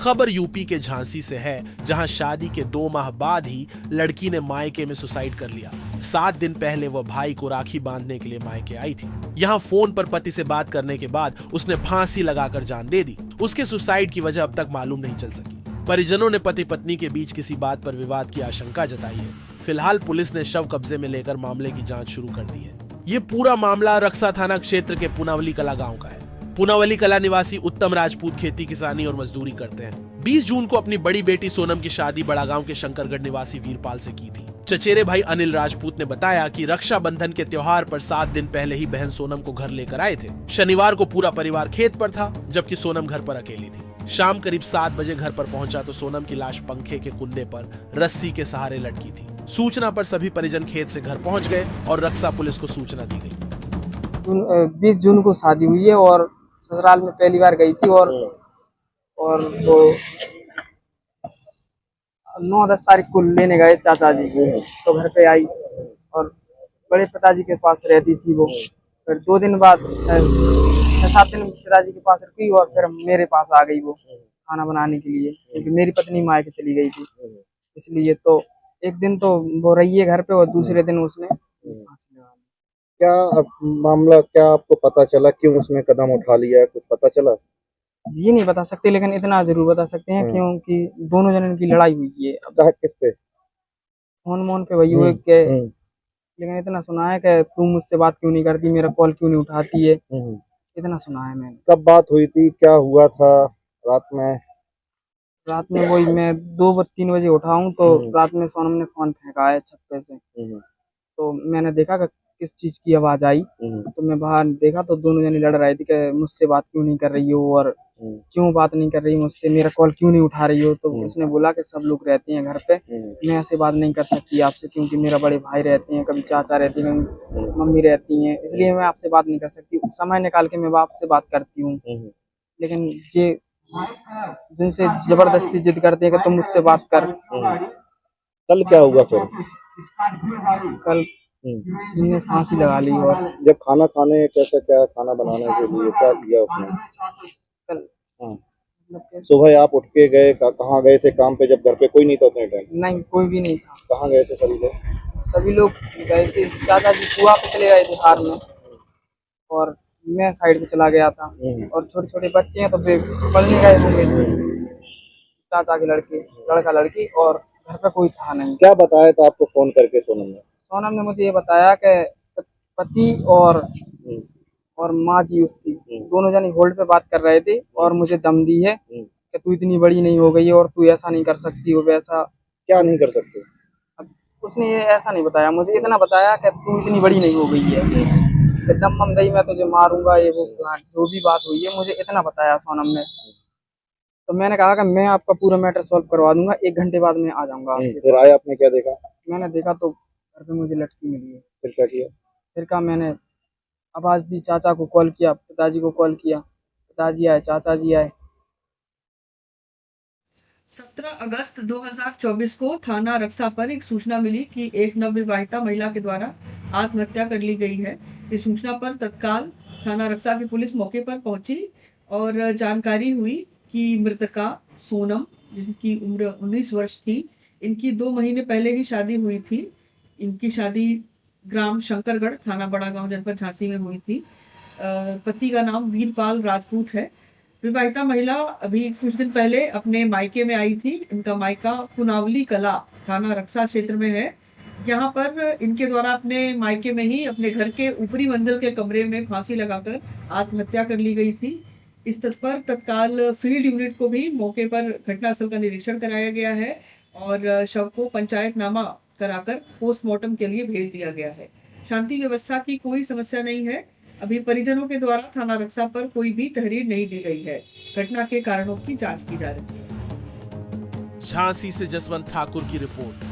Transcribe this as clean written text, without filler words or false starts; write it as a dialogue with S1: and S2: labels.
S1: खबर यूपी के झांसी से है, जहां शादी के 2 माह बाद ही लड़की ने मायके में सुसाइड कर लिया। 7 दिन पहले वह भाई को राखी बांधने के लिए मायके आई थी। यहां फोन पर पति से बात करने के बाद उसने फांसी लगाकर जान दे दी। उसके सुसाइड की वजह अब तक मालूम नहीं चल सकी। परिजनों ने पति पत्नी के बीच किसी बात पर विवाद की आशंका जताई है। फिलहाल पुलिस ने शव कब्जे में लेकर मामले की जांच शुरू कर दी है। ये पूरा मामला रक्सा थाना क्षेत्र के पुनावली कला गांव का है। पुनावली कला निवासी उत्तम राजपूत खेती किसानी और मजदूरी करते हैं। 20 जून को अपनी बड़ी बेटी सोनम की शादी बड़ागांव के शंकरगढ़ निवासी वीरपाल से की थी। चचेरे भाई अनिल राजपूत ने बताया कि रक्षाबंधन के त्योहार पर 7 दिन पहले ही बहन सोनम को घर लेकर आए थे। शनिवार को पूरा परिवार खेत पर था, जबकि सोनम घर पर अकेली थी। शाम करीब 7 बजे घर पर पहुंचा तो सोनम की लाश पंखे के कुंडे पर रस्सी के सहारे लटकी थी। सूचना पर सभी परिजन खेत से घर पहुंच गए और रक्सा पुलिस को सूचना दी गई।
S2: 20 जून को शादी हुई है और ससुराल में पहली बार गई थी और वो 9-10 तारीख को लेने गए चाचा जी, तो घर पे आई और बड़े पिताजी के पास रहती थी वो। फिर 2 दिन बाद 6-7 दिन पिताजी के पास रुकी और फिर मेरे पास आ गई वो खाना बनाने के लिए, क्योंकि मेरी पत्नी मायके चली गई थी। इसलिए तो एक दिन तो वो रही है घर पे और दूसरे दिन उसने फांसी लगा ली।
S3: क्या मामला, क्या आपको पता चला क्यों उसने कदम उठा लिया है? कुछ पता चला?
S2: ये नहीं बता सकते, लेकिन इतना जरूर बता सकते हैं क्योंकि दोनों जनों की लड़ाई हुई है।
S3: अब किस पे?
S2: फोन पे वही हुए के, लेकिन इतना सुना है कि तू मुझसे बात क्यों नहीं करती, मेरा कॉल क्यों नहीं उठाती है, इतना सुना है मैंने।
S3: कब बात हुई थी, क्या हुआ था रात में?
S2: रात में वही मैं 2-3 बजे उठा हूँ तो रात में सोनम ने फोन फेंका है छत पे से। तो मैंने देखा कि किस चीज की आवाज आई, तो मैं बाहर देखा तो दोनों जने लड़ रहे थे कि मुझसे बात क्यों नहीं कर रही हो और क्यों बात नहीं कर रही मुझसे, मेरा कॉल क्यों नहीं उठा रही हो। तो उसने बोला कि सब लोग रहते हैं घर पे, मैं ऐसे बात नहीं कर सकती आपसे, क्योंकि मेरा बड़े भाई रहते हैं, कभी चाचा रहते हैं, मम्मी रहती हैं, इसलिए मैं आपसे बात नहीं कर सकती। समय निकाल के मैं आपसे बात करती हूँ, लेकिन ये जिनसे जबरदस्ती जिद करते हैं कि तुम मुझसे बात कर।
S3: कल क्या हुआ फिर?
S2: कल मैंने फांसी लगा ली। और
S3: जब खाना खाने, कैसा क्या खाना बनाने के लिए क्या किया उसने?
S2: कल
S3: सुबह आप उठ के गए, कहाँ गए थे काम पे, जब घर पे कोई नहीं था उतने टाइम?
S2: नहीं, कोई भी नहीं था।
S3: कहाँ गए थे सभी लोग?
S2: सभी लोग गए थे, चाचा जी कुआ पे चले गए थे हार में और मैं साइड पे चला गया था। और छोटे छोटे बच्चे हैं तो फिर पढ़ने गए होंगे चाचा के लड़का लड़की, और घर पे कोई था नहीं।
S3: क्या बताया था आपको फोन करके सोनम ने?
S2: सोनम ने मुझे ये बताया कि पति और माँ जी उसकी दोनों जने होल्ड पे बात कर रहे थे और मुझे दम दी है कि तू इतनी बड़ी नहीं हो गई है और तू ऐसा नहीं कर सकती हो वैसा।
S3: क्या नहीं कर सकते?
S2: अब उसने ये ऐसा नहीं बताया, मुझे इतना बताया कि तू इतनी बड़ी नहीं हो गई है, कि दम बम दई मैं तुझे मारूंगा, ये वो जो भी बात हुई है मुझे इतना बताया सोनम ने। तो मैंने कहा कि मैं आपका पूरा मैटर सॉल्व करवा दूंगा, 1 घंटे बाद मैं आ जाऊंगा।
S3: फिर आए, आपने क्या देखा?
S2: मैंने देखा तो घर पे मुझे लटकी मिली है।
S3: फिर क्या किया?
S2: फिर का मैंने आवाज दी, चाचा को कॉल किया, पिताजी को कॉल किया, पिताजी आए, चाचा जी आए।
S4: 17 अगस्त 2024 को थाना रक्सा पर एक सूचना मिली कि एक नवविवाहिता महिला के द्वारा आत्महत्या कर ली गई है। इस सूचना पर तत्काल थाना रक्सा की पुलिस मौके पर पहुंची और जानकारी हुई कि मृतका सोनम, जिनकी उम्र 19 वर्ष थी, इनकी 2 महीने पहले ही शादी हुई थी। इनकी शादी ग्राम शंकरगढ़, थाना बड़ागांव, जनपद झांसी में हुई थी। पति का नाम वीरपाल राजपूत है। विवाहिता महिला अभी कुछ दिन पहले अपने मायके में आई थी। इनका मायका पुनावली कला, थाना रक्सा क्षेत्र में है। यहाँ पर इनके द्वारा अपने मायके में ही अपने घर के ऊपरी मंजिल के कमरे में फांसी लगाकर आत्महत्या कर ली गई थी। इस पर तत्काल फील्ड यूनिट को भी मौके पर घटनास्थल का निरीक्षण कराया गया है और शव को पंचायतनामा कराकर पोस्टमार्टम के लिए भेज दिया गया है। शांति व्यवस्था की कोई समस्या नहीं है। अभी परिजनों के द्वारा थाना रक्सा पर कोई भी तहरीर नहीं दी गई है। घटना के कारणों की जांच की जा रही है।
S1: झांसी से जसवंत ठाकुर की रिपोर्ट।